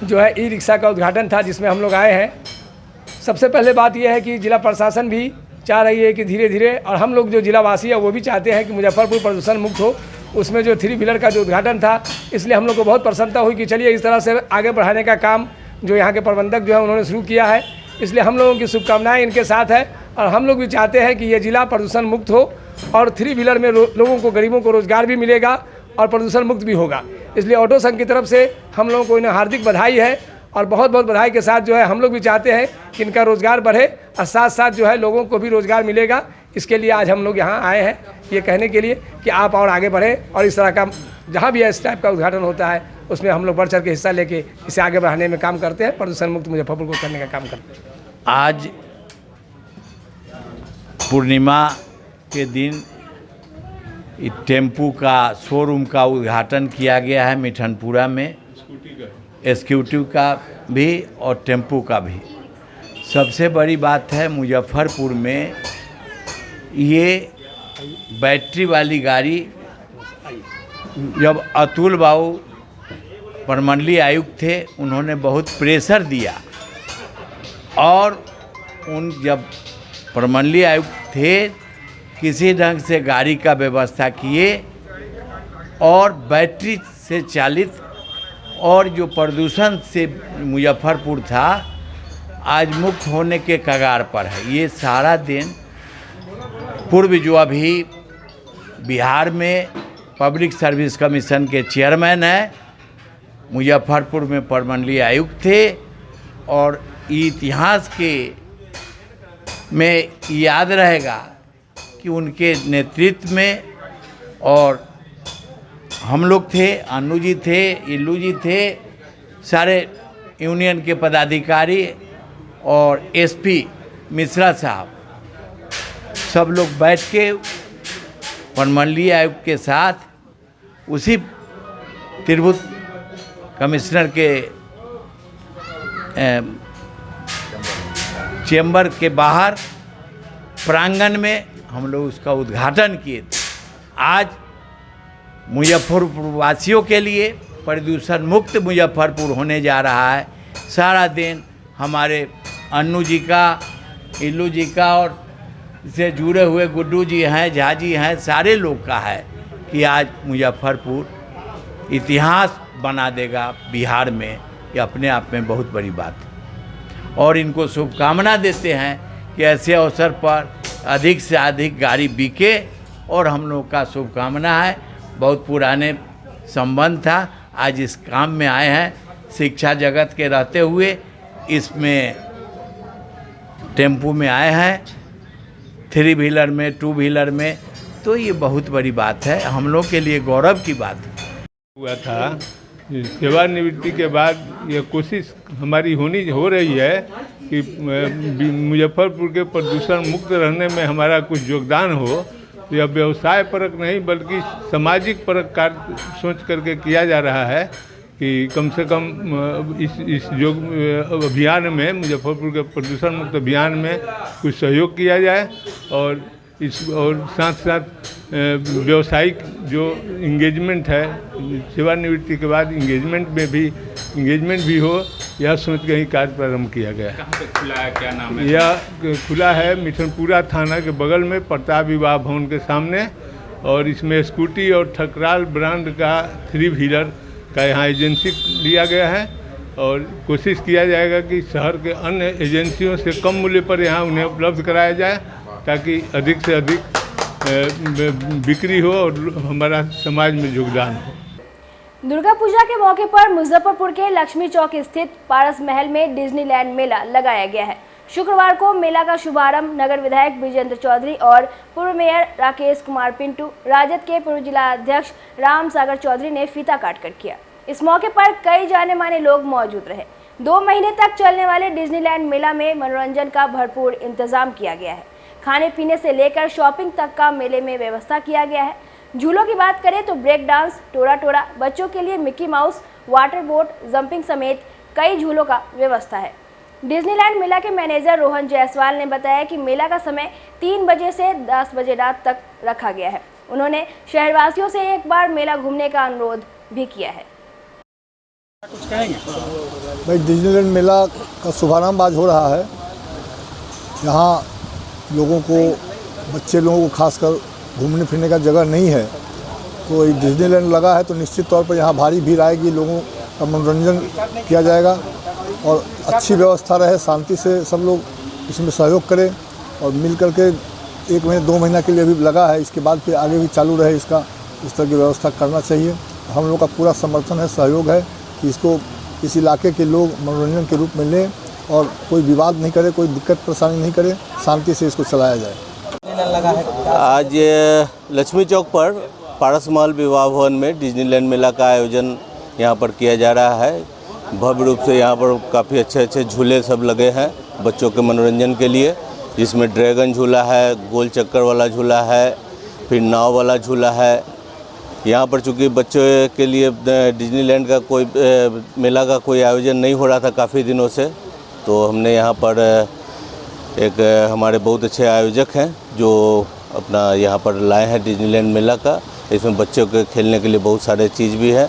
जो है ई-रिक्शा का उद्घाटन था जिसमें हम लोग आए हैं। सबसे पहले बात यह है कि जिला प्रशासन भी चाह रही है कि धीरे धीरे, और हम लोग जो जिलावासी है वो भी चाहते हैं कि मुजफ्फरपुर प्रदूषण मुक्त हो। उसमें जो 3 व्हीलर का जो उद्घाटन था, इसलिए हम लोग को बहुत प्रसन्नता हुई कि चलिए इस तरह से आगे बढ़ाने का काम जो यहाँ के प्रबंधक जो है उन्होंने शुरू किया है। इसलिए हम लोगों की शुभकामनाएं इनके साथ है और हम लोग भी चाहते हैं कि ये ज़िला प्रदूषण मुक्त हो और 3 व्हीलर में लोगों को, गरीबों को रोज़गार भी मिलेगा और प्रदूषण मुक्त भी होगा। इसलिए ऑटो संघ की तरफ से हम लोगों को इन्हें हार्दिक बधाई है और बहुत बहुत बधाई के साथ जो है हम लोग भी चाहते हैं कि इनका रोज़गार बढ़े और साथ साथ जो है लोगों को भी रोज़गार मिलेगा। इसके लिए आज हम लोग यहाँ आए हैं ये कहने के लिए कि आप और आगे बढ़ें और इस तरह का जहाँ भी इस टाइप का उद्घाटन होता है उसमें हम लोग बढ़ चढ़ के हिस्सा लेके इसे आगे बढ़ाने में काम करते हैं, प्रदूषण मुक्त मुजफ्फरपुर को करने का काम करते हैं। आज पूर्णिमा के दिन टेम्पू का शोरूम का उद्घाटन किया गया है मिठनपुरा में, एक्सिक्यूटिव का भी और टेम्पू का भी। सबसे बड़ी बात है मुजफ्फरपुर में ये बैटरी वाली गाड़ी, जब अतुल बाबू प्रमंडलीय आयुक्त थे उन्होंने बहुत प्रेशर दिया और जब प्रमंडलीय आयुक्त थे किसी ढंग से गाड़ी का व्यवस्था किए और बैटरी से चालित और जो प्रदूषण से मुजफ्फरपुर था आज मुक्त होने के कगार पर है। ये सारा दिन पूर्व जो अभी बिहार में पब्लिक सर्विस कमीशन के चेयरमैन हैं, मुजफ्फरपुर में प्रमंडलीय आयुक्त थे और इतिहास के में याद रहेगा कि उनके नेतृत्व में और हम लोग थे, अन्नू जी थे, इल्लू जी थे, सारे यूनियन के पदाधिकारी और एसपी मिश्रा साहब सब लोग बैठ के प्रमंडलीय आयुक्त के साथ उसी तिरहुत कमिश्नर के चेंबर के बाहर प्रांगण में हम लोग उसका उद्घाटन किए थे। आज मुजफ्फरपुर वासियों के लिए प्रदूषण मुक्त मुजफ्फरपुर होने जा रहा है। सारा दिन हमारे अन्नू जी का, इल्लू जी का और से जुड़े हुए गुड्डू जी हैं, झा जी हैं, सारे लोग का है कि आज मुजफ्फरपुर इतिहास बना देगा बिहार में। ये अपने आप में बहुत बड़ी बात है और इनको शुभकामना देते हैं कि ऐसे अवसर पर अधिक से अधिक गाड़ी बिके और हम लोग का शुभकामना है। बहुत पुराने संबंध था, आज इस काम में आए हैं। शिक्षा जगत के रहते हुए इसमें टेम्पू में आए हैं, 3 व्हीलर में, 2 व्हीलर में, तो ये बहुत बड़ी बात है, हम लोग के लिए गौरव की बात है। हुआ था सेवानिवृत्ति के बाद ये कोशिश हमारी हो रही है कि मुजफ्फरपुर के प्रदूषण मुक्त रहने में हमारा कुछ योगदान हो। यह व्यवसाय परक नहीं बल्कि सामाजिक परक कार्य सोच करके किया जा रहा है कि कम से कम इस अभियान में, मुजफ्फरपुर के प्रदूषण मुक्त अभियान में कुछ सहयोग किया जाए और साथ साथ व्यवसायिक जो इंगेजमेंट है, सेवानिवृत्ति के बाद इंगेजमेंट भी हो, यह सोच के ही कार्य प्रारंभ किया गया। कहाँ पे खुला है, क्या नाम है? यह खुला है मिठनपुरा थाना के बगल में प्रताप विवाह भवन के सामने और इसमें स्कूटी और ठकराल ब्रांड का 3 व्हीलर का यहाँ एजेंसी लिया गया है और कोशिश किया जाएगा कि शहर के अन्य एजेंसियों से कम मूल्य पर यहाँ उन्हें उपलब्ध कराया जाए ताकि अधिक से अधिक बिक्री हो और हमारा समाज में योगदान हो। दुर्गा पूजा के मौके पर मुजफ्फरपुर के लक्ष्मी चौक स्थित पारस महल में डिज्नीलैंड मेला लगाया गया है। शुक्रवार को मेला का शुभारंभ नगर विधायक विजेंद्र चौधरी और पूर्व मेयर राकेश कुमार पिंटू, राजद के पूर्व जिला अध्यक्ष राम सागर चौधरी ने फीता काटकर किया। इस मौके पर कई जाने माने लोग मौजूद रहे। 2 महीने तक चलने वाले डिज्नीलैंड मेला में मनोरंजन का भरपूर इंतजाम किया गया है। खाने पीने से लेकर शॉपिंग तक का मेले में व्यवस्था किया गया है। झूलों की बात करें तो ब्रेक डांस, टोरा टोरा, बच्चों के लिए Mickey mouse, water boat, jumping समेत कई झूलों का व्यवस्था है। डिज्नीलैंड मेला के मैनेजर रोहन जायसवाल ने बताया कि मेला का समय 3 बजे से 10 बजे रात तक रखा गया है। उन्होंने शहरवासियों से एक बार मेला घूमने का अनुरोध भी किया है। कुछ कहेंगे? भाई, डिज्नीलैंड मेला का शुभारंभ आज हो रहा है। यहाँ लोगों को, बच्चे लोगों को खासकर घूमने फिरने का जगह नहीं है, तो डिज्नीलैंड लगा है तो निश्चित तौर पर यहाँ भारी भीड़ आएगी, लोगों का मनोरंजन किया जाएगा और अच्छी व्यवस्था रहे, शांति से सब लोग इसमें सहयोग करें और मिल करके 1 महीने 2 महीना के लिए भी लगा है, इसके बाद फिर आगे भी चालू रहे, इसका इस तरह की व्यवस्था करना चाहिए। हम लोग का पूरा समर्थन है, सहयोग है कि इसको इस इलाके के लोग मनोरंजन के रूप में लें और कोई विवाद नहीं करे, कोई दिक्कत परेशानी नहीं करे, शांति से इसको चलाया जाए। आज लक्ष्मी चौक पर पारस महल विवाह भवन में डिज्नीलैंड मेला का आयोजन यहाँ पर किया जा रहा है। भव्य रूप से यहाँ पर काफ़ी अच्छे झूले सब लगे हैं बच्चों के मनोरंजन के लिए, जिसमें ड्रैगन झूला है, गोल चक्कर वाला झूला है, फिर नाव वाला झूला है। यहाँ पर चूँकि बच्चों के लिए डिज्नीलैंड का कोई मेला का कोई आयोजन नहीं हो रहा था काफ़ी दिनों से, तो हमने यहाँ पर एक हमारे बहुत अच्छे आयोजक हैं जो अपना यहाँ पर लाए हैं डिज्नीलैंड मेला का। इसमें बच्चों के खेलने के लिए बहुत सारे चीज़ भी है।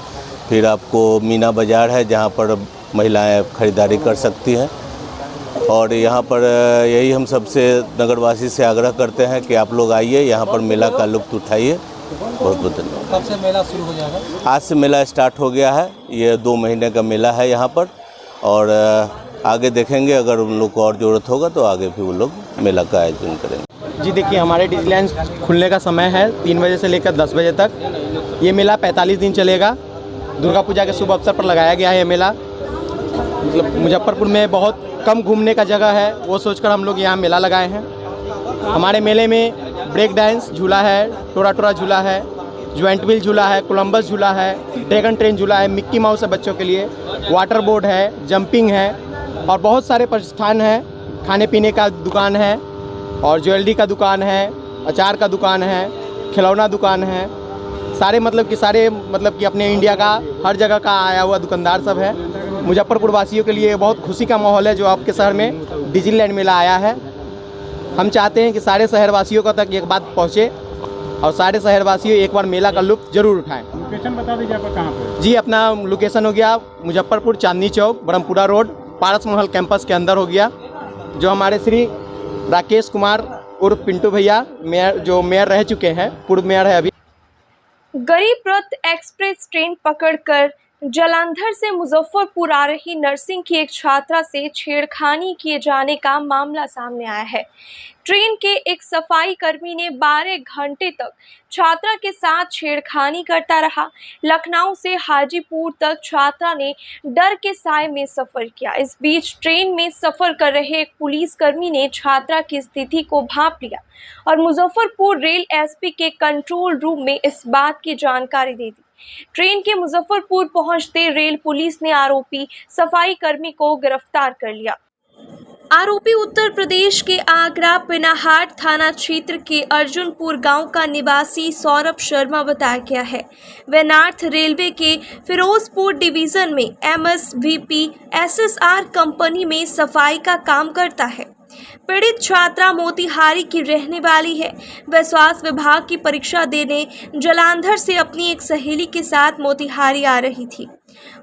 फिर आपको मीना बाज़ार है जहाँ पर महिलाएं खरीदारी कर सकती हैं और यहाँ पर यही हम सबसे नगरवासी से आग्रह करते हैं कि आप लोग आइए, यहाँ पर मेला का लुत्फ़ उठाइए बहुत बहुत धन्यवाद। कब से मेला शुरू हो जाएगा? आज से मेला स्टार्ट हो गया है। ये 2 महीने का मेला है यहाँ पर, और आगे देखेंगे, अगर उन लोग को और ज़रूरत होगा तो आगे भी वो लोग मेला का आयोजन करेंगे। जी देखिए, हमारे डिज्नीलैंड खुलने का समय है 3 बजे से लेकर 10 बजे तक। ये मेला 45 दिन चलेगा। दुर्गा पूजा के शुभ अवसर पर लगाया गया है ये मेला। मतलब मुजफ्फरपुर में बहुत कम घूमने का जगह है, वो सोचकर हम लोग यहाँ मेला लगाए हैं। हमारे मेले में ब्रेक डांस झूला है, टोरा टोरा झूला है, ज्वाइंट व्हील झूला है, कोलंबस झूला है, ड्रैगन ट्रेन झूला है, मिक्की माउस है बच्चों के लिए, वाटर बोर्ड है, जंपिंग है, और बहुत सारे प्रतिष्ठान हैं। खाने पीने का दुकान है, और ज्वेलरी का दुकान है, अचार का दुकान है, खिलौना दुकान है। सारे मतलब कि अपने इंडिया का हर जगह का आया हुआ दुकानदार सब है। मुजफ्फरपुर वासियों के लिए बहुत खुशी का माहौल है जो आपके शहर में डिज्नीलैंड मेला आया है। हम चाहते हैं कि सारे शहरवासियों का तक एक बात पहुँचे, और सारे शहरवासियों एक बार मेला का लुत्फ जरूर उठाएं। लोकेशन बता दीजिए आपका कहाँ पे? जी, अपना लोकेशन हो गया मुजफ्फरपुर चांदनी चौक, ब्रह्मपुरा रोड, पारस महल कैंपस के अंदर हो गया। जो हमारे श्री राकेश कुमार उर्फ पिंटू भैया मेयर रह चुके हैं, पूर्व मेयर है अभी। गरीब रथ एक्सप्रेस ट्रेन पकड़कर जालंधर से मुजफ्फरपुर आ रही नर्सिंग की एक छात्रा से छेड़खानी किए जाने का मामला सामने आया है। ट्रेन के एक सफाई कर्मी ने 12 घंटे तक छात्रा के साथ छेड़खानी करता रहा। लखनऊ से हाजीपुर तक छात्रा ने डर के साए में सफर किया। इस बीच ट्रेन में सफर कर रहे एक पुलिसकर्मी ने छात्रा की स्थिति को भांप लिया और मुजफ्फरपुर रेल एसपी के कंट्रोल रूम में इस बात की जानकारी दे दी। ट्रेन के मुजफ्फरपुर पहुंचते रेल पुलिस ने आरोपी सफाई कर्मी को गिरफ्तार कर लिया। आरोपी उत्तर प्रदेश के आगरा पिनाहाट थाना क्षेत्र के अर्जुनपुर गांव का निवासी सौरभ शर्मा बताया गया है। वह नॉर्थ रेलवे के फिरोजपुर डिवीजन में MSVP SSR कंपनी में सफाई का काम करता है। पीड़ित छात्रा मोतिहारी की रहने वाली है। वह स्वास्थ्य विभाग की परीक्षा देने जालंधर से अपनी एक सहेली के साथ मोतिहारी आ रही थी।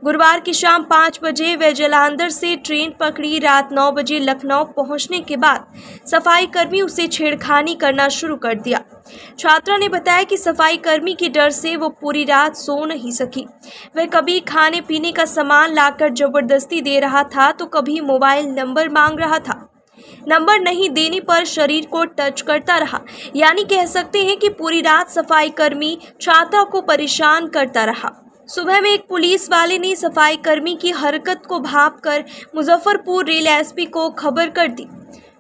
गुरुवार की शाम 5 बजे वह जालंधर से ट्रेन पकड़ी। रात 9 बजे लखनऊ पहुंचने के बाद सफाई कर्मी उसे छेड़खानी करना शुरू कर दिया। छात्रा ने बताया कि सफाई कर्मी के डर से वो पूरी रात सो नहीं सकी। वह कभी खाने पीने का सामान लाकर जबरदस्ती दे रहा था तो कभी मोबाइल नंबर मांग रहा था। नंबर नहीं देने पर शरीर को टच करता रहा। यानी कह सकते हैं कि पूरी रात सफाई कर्मी छात्रा को परेशान करता रहा। सुबह में एक पुलिस वाले ने सफाई कर्मी की हरकत को भांपकर मुजफ्फरपुर रेल एसपी को खबर कर दी।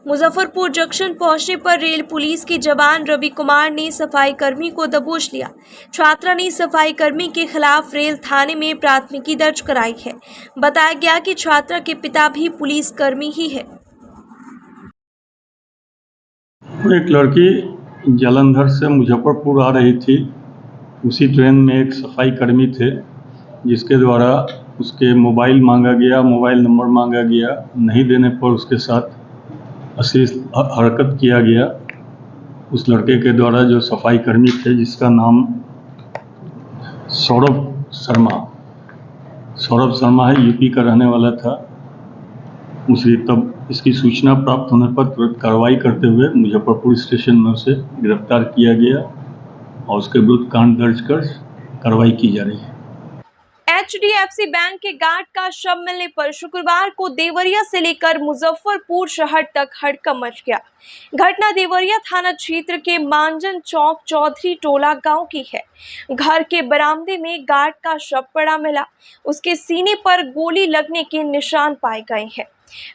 मुजफ्फरपुर जंक्शन पहुंचने पर रेल पुलिस के जवान रवि कुमार ने सफाई कर्मी को दबोच लिया। छात्रा ने सफाई कर्मी के खिलाफ रेल थाने में प्राथमिकी दर्ज कराई है। बताया गया कि छात्रा के पिता भी पुलिस कर्मी ही है। एक लड़की जालंधर से मुजफ्फरपुर आ रही थी। उसी ट्रेन में एक सफाई कर्मी थे जिसके द्वारा उसके मोबाइल मांगा गया, मोबाइल नंबर मांगा गया। नहीं देने पर उसके साथ अश्लील हरकत किया गया। उस लड़के के द्वारा जो सफाई कर्मी थे जिसका नाम सौरभ शर्मा है, यूपी का रहने वाला था। उसे तब इसकी सूचना प्राप्त होने पर तुरंत कार्रवाई करते हुए मुजफ्फरपुर स्टेशन में उसे गिरफ्तार किया गया और उसके विरुद्ध कांड दर्ज कर कार्रवाई की जा रही है। HDFC बैंक के गार्ड का शव मिलने पर शुक्रवार को देवरिया से लेकर मुजफ्फरपुर शहर तक हड़कंप मच गया। घटना देवरिया थाना क्षेत्र के मांजन चौक चौधरी टोला गांव की है। घर के बरामदे में गार्ड का शव पड़ा मिला। उसके सीने पर गोली लगने के निशान पाए गए हैं।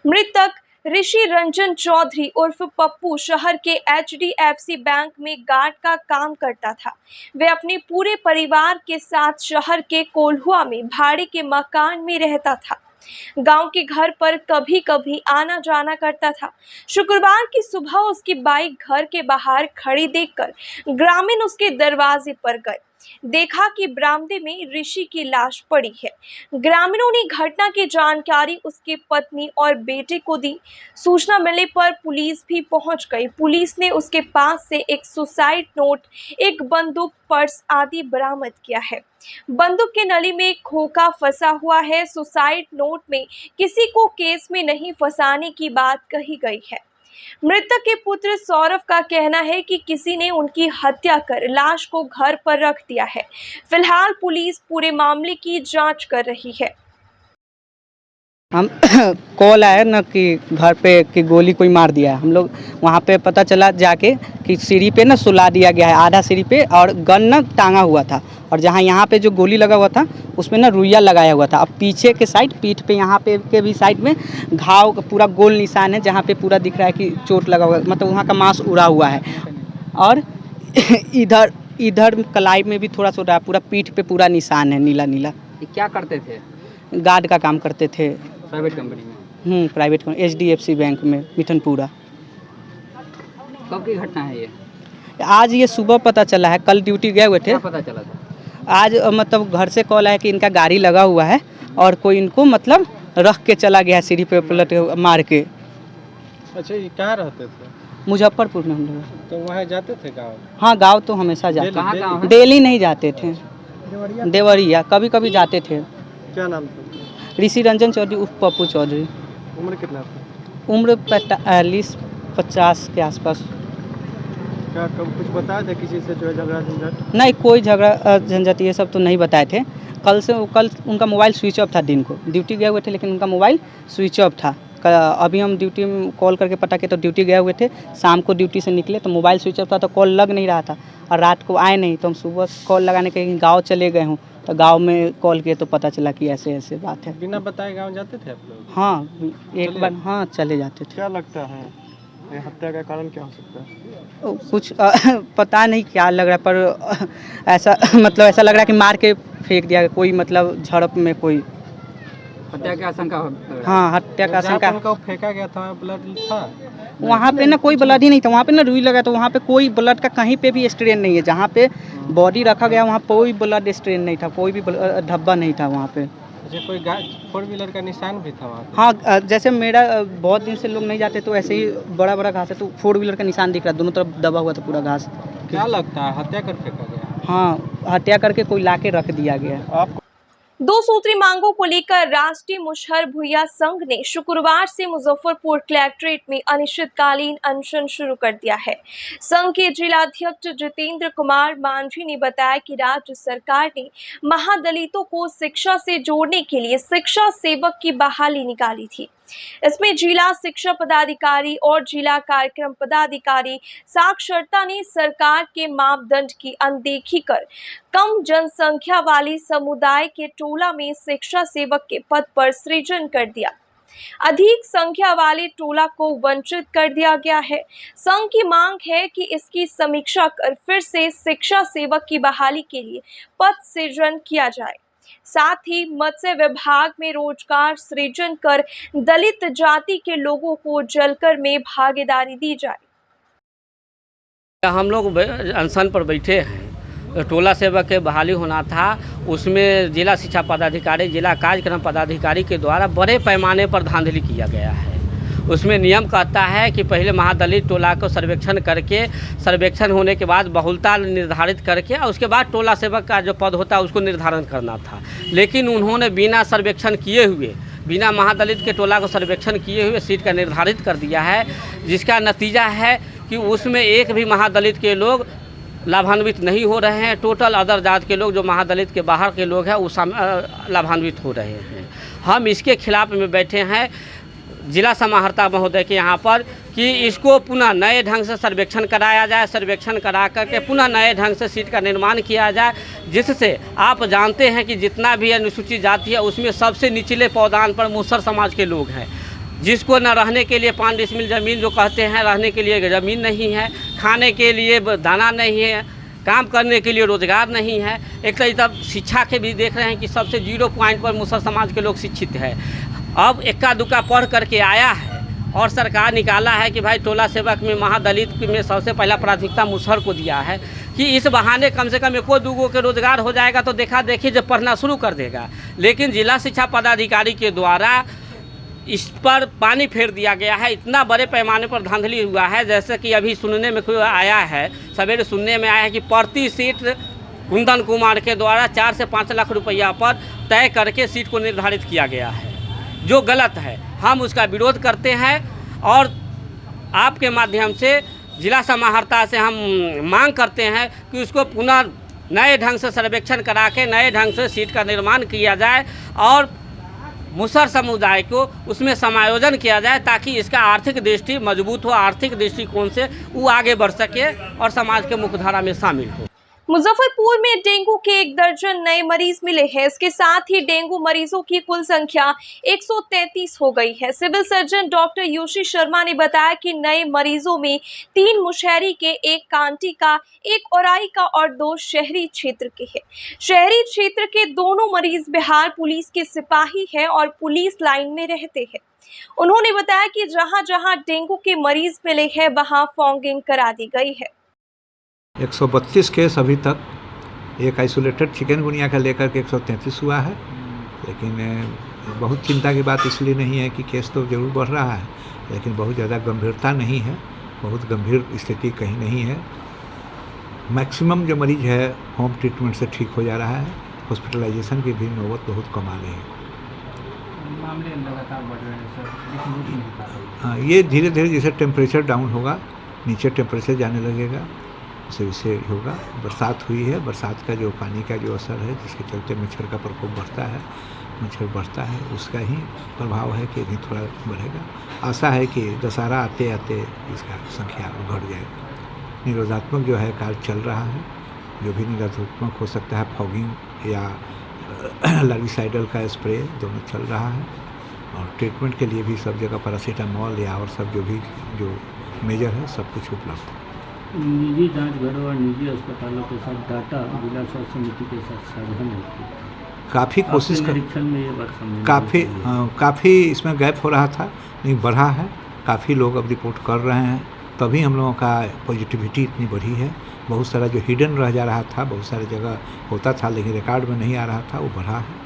मृतक ऋषि रंजन चौधरी उर्फ पप्पू शहर के HDFC बैंक में गार्ड का काम करता था। वे अपने पूरे परिवार के साथ शहर के कोल्हुआ में भाड़े के मकान में रहता था। गांव के घर पर कभी कभी आना जाना करता था। शुक्रवार की सुबह उसकी बाइक घर के बाहर खड़ी देखकर ग्रामीण उसके दरवाजे पर गए। देखा कि बरामदे में ऋषि की लाश पड़ी है। ग्रामीणों ने घटना की जानकारी उसकी पत्नी और बेटे को दी। सूचना मिलने पर पुलिस भी पहुंच गई। पुलिस ने उसके पास से एक सुसाइड नोट, एक बंदूक, पर्स आदि बरामद किया है। बंदूक के नली में खोखा फंसा हुआ है। सुसाइड नोट में किसी को केस में नहीं फंसाने की बात कही गई है। मृतक के पुत्र सौरभ का कहना है कि किसी ने उनकी हत्या कर लाश को घर पर रख दिया है। फिलहाल पुलिस पूरे मामले की जांच कर रही है। हम कॉल आया ना कि घर पे कि गोली कोई मार दिया है। हम लोग वहाँ पे पता चला जाके कि सीढ़ी पे ना सुला दिया गया है, आधा सीढ़ी पे, और गन ना टांगा हुआ था, और जहाँ यहाँ पे जो गोली लगा हुआ था उसमें ना रुइया लगाया हुआ था। अब पीछे के साइड, पीठ पे यहाँ पे के भी साइड में घाव पूरा गोल निशान है, जहाँ पे पूरा दिख रहा है कि चोट लगा हुआ है, मतलब वहाँ का मांस उड़ा हुआ है। और इधर कलाई में भी थोड़ा सा उड़ा, पूरा पीठ पे पूरा निशान है नीला नीला। क्या करते थे? गार्ड का काम करते थे प्राइवेट कंपनी में? प्राइवेट HDFC बैंक में, मिठनपुरा। कब की घटना है ये? आज ये सुबह पता चला है, कल ड्यूटी गए हुए थे। क्या पता चला था? आज मतलब घर से कॉल आया कि इनका गाड़ी लगा हुआ है और कोई इनको मतलब रख के चला गया है सीढ़ी पे पलट मार के। अच्छा, ये कहाँ रहते थे? मुजफ्फरपुर में हम लोग। तो वहाँ जाते थे गाँव? हाँ, गाँव तो हमेशा जाते। कहाँ गाँव है? डेली नहीं जाते थे, देवरिया कभी कभी जाते थे। क्या नाम था? ऋषि रंजन चौधरी उर्फ पप्पू चौधरी। उम्र कितना था? उम्र 40-50 के आसपास। क्या कब कुछ बताया था किसी से जो है झगड़ा झंझट? नहीं, कोई झगड़ा झंझट ये सब तो नहीं बताए थे। कल उनका मोबाइल स्विच ऑफ था, दिन को ड्यूटी गए हुए थे लेकिन उनका मोबाइल स्विच ऑफ था। अभी हम ड्यूटी में कॉल करके पता किया तो ड्यूटी गए हुए थे, शाम को ड्यूटी से निकले तो मोबाइल स्विच ऑफ था, तो कॉल लग नहीं रहा था, और रात को आए नहीं, तो हम सुबह कॉल लगाने के गाँव चले गए हूँ, तो गांव में कॉल किए तो पता चला कि ऐसे ऐसे बात है। बिना बताए गांव जाते थे आप लोग? हाँ, एक बार हाँ चले जाते थे। क्या लगता है ये हत्या का कारण क्या हो सकता है? कुछ पता नहीं क्या लग रहा है, पर ऐसा मतलब ऐसा लग रहा है कि मार के फेंक दिया, कोई मतलब झड़प में कोई हत्या की आशंका। हाँ, हत्या का आशंका। उनको फेंका गया था, ब्लड था वहाँ पे ना, कोई ब्लड ही नहीं था वहाँ पे ना, रुई लगा, तो वहाँ पे कोई ब्लड का कहीं पे भी स्ट्रेन नहीं है। जहाँ पे बॉडी रखा गया वहाँ कोई ब्लड स्ट्रेन नहीं था, कोई भी धब्बा नहीं था वहाँ पे। अच्छा, कोई 4 व्हीलर का निशान भी था वहाँ? हाँ, जैसे मेरा बहुत दिन से लोग नहीं जाते तो ऐसे ही बड़ा बड़ा घास है, तो 4 व्हीलर का निशान दिख रहा है, दोनों तरफ दबा हुआ था पूरा घास। क्या लगता है हत्या कर फेंका गया? हाँ, हत्या करके कोई ला के रख दिया गया। दो सूत्री मांगों को लेकर राष्ट्रीय मुशहर भुइयां संघ ने शुक्रवार से मुजफ्फरपुर कलेक्ट्रेट में अनिश्चितकालीन अनशन शुरू कर दिया है। संघ के जिलाध्यक्ष जितेंद्र कुमार मांझी ने बताया कि राज्य सरकार ने महादलितों को शिक्षा से जोड़ने के लिए शिक्षा सेवक की बहाली निकाली थी। इसमें जिला शिक्षा पदाधिकारी और जिला कार्यक्रम पदाधिकारी साक्षरता ने सरकार के मापदंड की अनदेखी कर कम जनसंख्या वाली समुदाय के टोला में शिक्षा सेवक के पद पर सृजन कर दिया। अधिक संख्या वाले टोला को वंचित कर दिया गया है। संघ की मांग है कि इसकी समीक्षा कर फिर से शिक्षा सेवक की बहाली के लिए पद सृजन किया जाए। साथ ही मत्स्य विभाग में रोजगार सृजन कर दलित जाति के लोगों को जलकर में भागीदारी दी जाए। हम लोग अनशन पर बैठे हैं, टोला सेवक के बहाली होना था, उसमें जिला शिक्षा पदाधिकारी, जिला कार्यक्रम पदाधिकारी के द्वारा बड़े पैमाने पर धांधली किया गया है। उसमें नियम कहता है कि पहले महादलित टोला को सर्वेक्षण करके, सर्वेक्षण होने के बाद बहुलता निर्धारित करके और उसके बाद टोला सेवक का जो पद होता है उसको निर्धारण करना था। लेकिन उन्होंने बिना सर्वेक्षण किए हुए, बिना महादलित के टोला को सर्वेक्षण किए हुए सीट का निर्धारित कर दिया है, जिसका नतीजा है कि उसमें एक भी महादलित के लोग लाभान्वित नहीं हो रहे हैं। टोटल अदर जात के लोग जो महादलित के बाहर के लोग हैं वो लाभान्वित हो रहे हैं। हम इसके खिलाफ में बैठे हैं जिला समाहर्ता महोदय के यहाँ पर कि इसको पुनः नए ढंग से सर्वेक्षण कराया जाए, सर्वेक्षण करा करके पुनः नए ढंग से सीट का निर्माण किया जाए, जिससे आप जानते हैं कि जितना भी अनुसूचित जाति है उसमें सबसे निचले पौधान पर मुसहर समाज के लोग हैं, जिसको न रहने के लिए 5 डिसमिल ज़मीन जो कहते हैं, रहने के लिए ज़मीन नहीं है, खाने के लिए दाना नहीं है, काम करने के लिए रोज़गार नहीं है। एक तरह शिक्षा के भी देख रहे हैं कि सबसे 0 पॉइंट पर मुसहर समाज के लोग शिक्षित है। अब इक्का दुक्का पढ़ करके आया है और सरकार निकाला है कि भाई टोला सेवक में महादलित में सबसे पहला प्राथमिकता मुसहर को दिया है कि इस बहाने कम से कम 1-2 के रोजगार हो जाएगा तो देखा देखी जब पढ़ना शुरू कर देगा। लेकिन जिला शिक्षा पदाधिकारी के द्वारा इस पर पानी फेर दिया गया है। इतना बड़े पैमाने पर धांधली हुआ है, जैसे कि अभी सुनने में कोई आया है, सवेरे सुनने में आया है कि प्रति सीट कुंदन कुमार के द्वारा 4 से 5 लाख रुपया पर तय करके सीट को निर्धारित किया गया है, जो गलत है। हम उसका विरोध करते हैं और आपके माध्यम से जिला समाहर्ता से हम मांग करते हैं कि उसको पुनः नए ढंग से सर्वेक्षण करा के नए ढंग से सीट का निर्माण किया जाए और मुसहर समुदाय को उसमें समायोजन किया जाए ताकि इसका आर्थिक दृष्टि मजबूत हो, आर्थिक दृष्टिकोण से वो आगे बढ़ सके और समाज के मुख्यधारा में शामिल हो। मुजफ्फरपुर में डेंगू के 1 दर्जन नए मरीज मिले हैं। इसके साथ ही डेंगू मरीजों की कुल संख्या 133 हो गई है। Civil surgeon doctor Yoshi Sharma ने बताया कि नए मरीजों में 3 मुशहरी के, 1 कांटी का, 1 औराई का और 2 शहरी क्षेत्र के हैं। शहरी क्षेत्र के दोनों मरीज बिहार पुलिस के सिपाही हैं और पुलिस लाइन में रहते हैं। उन्होंने बताया कि जहां जहां डेंगू के मरीज मिले हैं वहां फॉगिंग करा दी गई है। 132 केस अभी तक, एक आइसोलेटेड चिकनगुनिया का लेकर के 133 हुआ है, लेकिन बहुत चिंता की बात इसलिए नहीं है कि केस तो ज़रूर बढ़ रहा है, लेकिन बहुत ज़्यादा गंभीरता नहीं है, बहुत गंभीर स्थिति कहीं नहीं है। मैक्सिमम जो मरीज है होम ट्रीटमेंट से ठीक हो जा रहा है, हॉस्पिटलाइजेशन की भी नौबत बहुत कम आ रही है। मामले लगातार बढ़ रहे हैं सर, हाँ, ये धीरे धीरे जैसे टेम्परेचर डाउन होगा, नीचे टेम्परेचर जाने लगेगा, उससे होगा। बरसात हुई है, बरसात का जो पानी का जो असर है जिसके चलते मच्छर का प्रकोप बढ़ता है, मच्छर बढ़ता है, उसका ही प्रभाव है कि अभी थोड़ा बढ़ेगा। आशा है कि दशहरा आते आते इसका संख्या घट जाएगा। निरोधात्मक जो है कार्य चल रहा है, जो भी निरोधात्मक हो सकता है, फॉगिंग या लार्विसाइडल का स्प्रे दोनों चल रहा है, और ट्रीटमेंट के लिए भी सब जगह पैरासीटामॉल या और सब जो भी जो मेजर है सब कुछ उपलब्ध है। निजी जांच घरों और निजी अस्पतालों के साथ डाटा जिला स्वास्थ्य समिति के साथ साझा नहीं की। काफ़ी कोशिश निरीक्षण में ये बात सामने काफ़ी इसमें गैप हो रहा था, नहीं बढ़ा है। काफ़ी लोग अब रिपोर्ट कर रहे हैं, तभी हम लोगों का पॉजिटिविटी इतनी बढ़ी है। बहुत सारा जो हिडन रह जा रहा था, बहुत सारी जगह होता था लेकिन रिकॉर्ड में नहीं आ रहा था, वो बढ़ा है।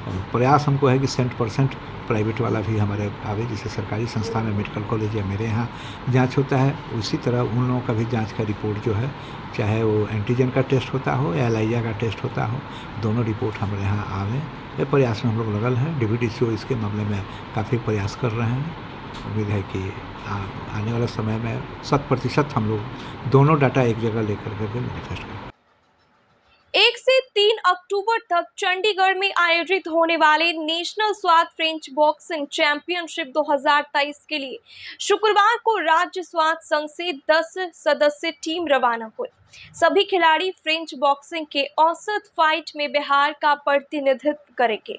और प्रयास हमको है कि 100% प्राइवेट वाला भी हमारे आवे, जैसे सरकारी संस्था में मेडिकल कॉलेज या मेरे यहाँ जांच होता है, उसी तरह उन लोगों का भी जांच का रिपोर्ट जो है, चाहे वो एंटीजन का टेस्ट होता हो या एलाइजा का टेस्ट होता हो, दोनों रिपोर्ट हमारे यहाँ आवे। ये प्रयास में हम लोग लगल हैं। DVDCO इसके मामले में काफ़ी प्रयास कर रहे हैं। उम्मीद है कि आने वाले समय में 100% हम लोग दोनों डाटा एक जगह लेकर करके मैनिफेस्ट करें। 1 से 3 अक्टूबर तक चंडीगढ़ में आयोजित होने वाले national Swat French boxing championship 2023 के लिए शुक्रवार को राज्य स्वात संघ से 10 सदस्य टीम रवाना हुई। सभी खिलाड़ी फ्रेंच बॉक्सिंग के औसत फाइट में बिहार का प्रतिनिधित्व करेंगे।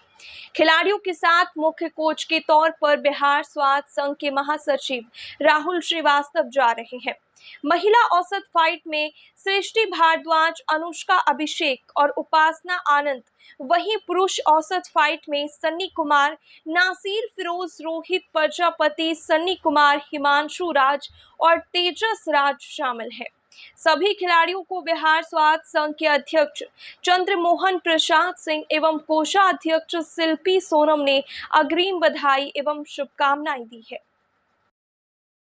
खिलाड़ियों के साथ मुख्य कोच के तौर पर बिहार स्वात संघ के महासचिव राहुल श्रीवास्तव जा रहे हैं। महिला औसत फाइट में सृष्टि भारद्वाज, अनुष्का अभिषेक और उपासना आनंद, वहीं पुरुष औसत फाइट में सन्नी कुमार, नासिर फिरोज, रोहित प्रजापति, सन्नी कुमार, हिमांशु राज और तेजस राज शामिल है। सभी खिलाड़ियों को बिहार स्वात संघ के अध्यक्ष चंद्रमोहन प्रसाद सिंह एवं कोषाध्यक्ष शिल्पी सोनम ने अग्रिम बधाई एवं शुभकामनाएं दी है।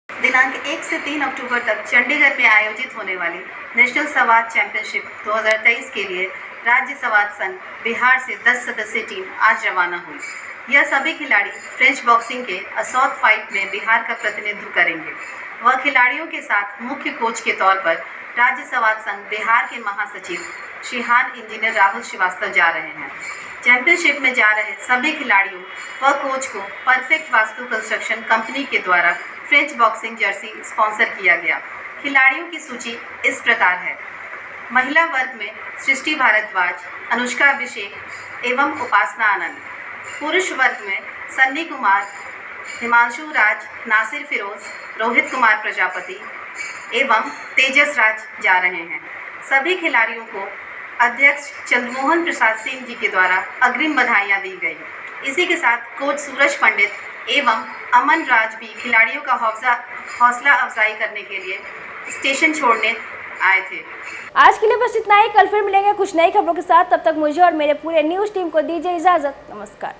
दिनांक 1 से 3 अक्टूबर तक चंडीगढ़ में आयोजित होने वाली नेशनल स्वात चैंपियनशिप 2023 के लिए राज्य स्वात संघ बिहार से 10 सदस्यीय टीम आज रवाना हुई। यह सभी खिलाड़ी फ्रेंच बॉक्सिंग के असौत फाइट में बिहार का प्रतिनिधित्व करेंगे। वह खिलाड़ियों के साथ मुख्य कोच के तौर पर राज्य स्वात संघ बिहार के महासचिव श्रीहान इंजीनियर राहुल श्रीवास्तव जा रहे हैं। चैंपियनशिप में जा रहे सभी खिलाड़ियों व कोच को परफेक्ट वास्तु कंस्ट्रक्शन कंपनी के द्वारा फ्रेंच बॉक्सिंग जर्सी स्पॉन्सर किया गया। खिलाड़ियों की सूची इस प्रकार है। महिला वर्ग में सृष्टि भारद्वाज, अनुष्का अभिषेक एवं उपासना आनंद। पुरुष वर्ग में सन्नी कुमार, हिमांशु राज, नासिर फिरोज, रोहित कुमार प्रजापति एवं तेजस राज जा रहे हैं। सभी खिलाड़ियों को अध्यक्ष चंद्रमोहन प्रसाद सिंह जी के द्वारा अग्रिम बधाइयाँ दी गई। इसी के साथ कोच सूरज पंडित एवं अमन राज भी खिलाड़ियों का हौसला अफजाई करने के लिए स्टेशन छोड़ने आए थे। आज के लिए बस इतना ही। कल फिर मिलेंगे कुछ नई खबरों के साथ। तब तक मुझे और मेरे पूरे न्यूज़ टीम को दीजिए इजाजत। नमस्कार।